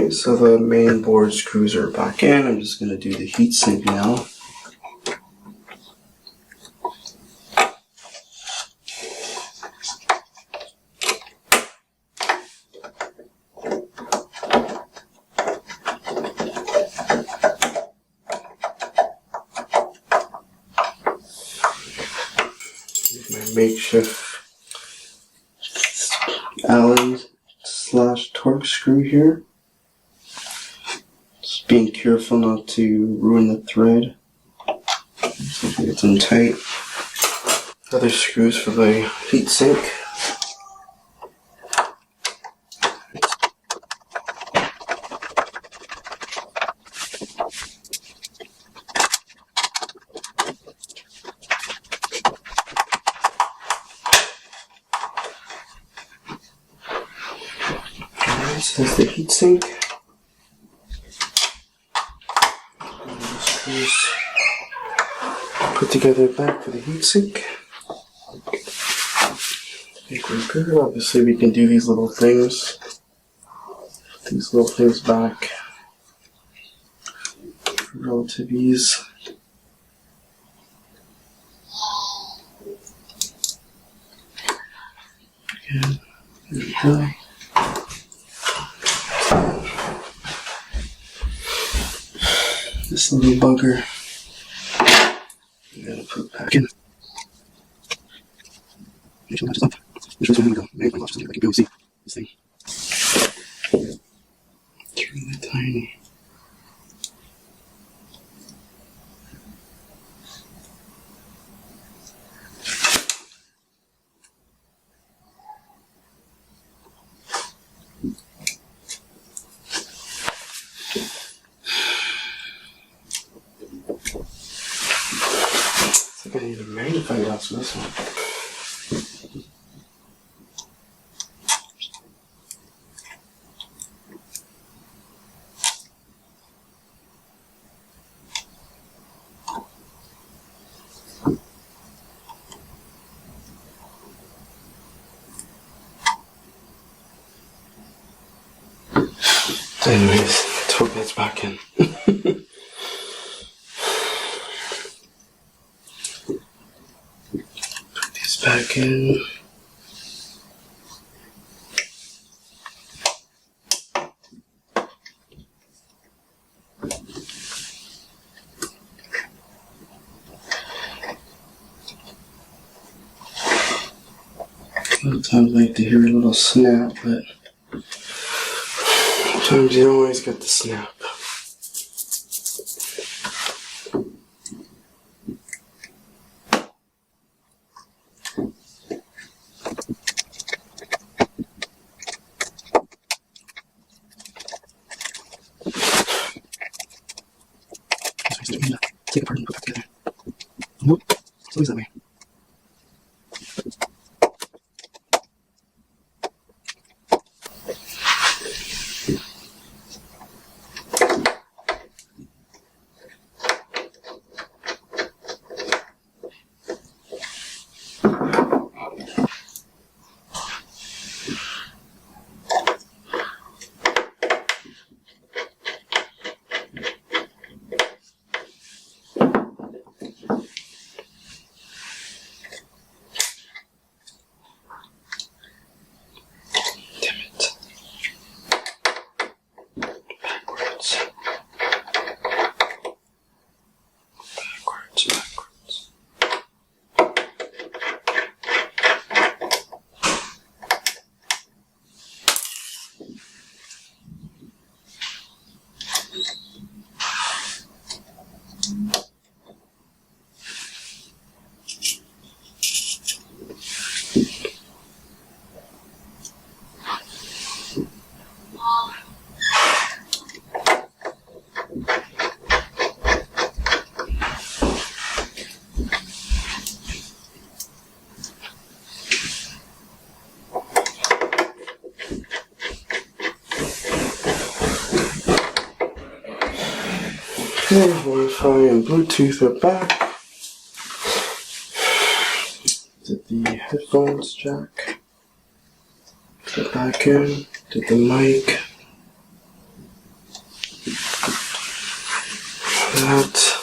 Okay, so the main board screws are back in. I'm just going to do the heatsink now. My makeshift Allen / Torx screw here. Just being careful not to ruin the thread. So get them tight. Other screws for the heatsink. This is the heatsink. Screws put together back for the heatsink. I think we're good. Obviously, we can do these little things. Put these little things back. Relative ease. Again, there we go. This little bugger, I'm gonna put back in. Make sure it matches up. Make sure this one go. Make my watch so I can go see this thing. It's really tiny. I need a magnifying glass for this one. So anyways, let's hope that's back in. Back in. Sometimes I like to hear a little snap, but sometimes you don't always get the snap. Take it apart and put it back together. Nope, it's always that way. Okay, Wi-Fi and Bluetooth are back. Did the headphones jack. Put it back in. Did the mic. that.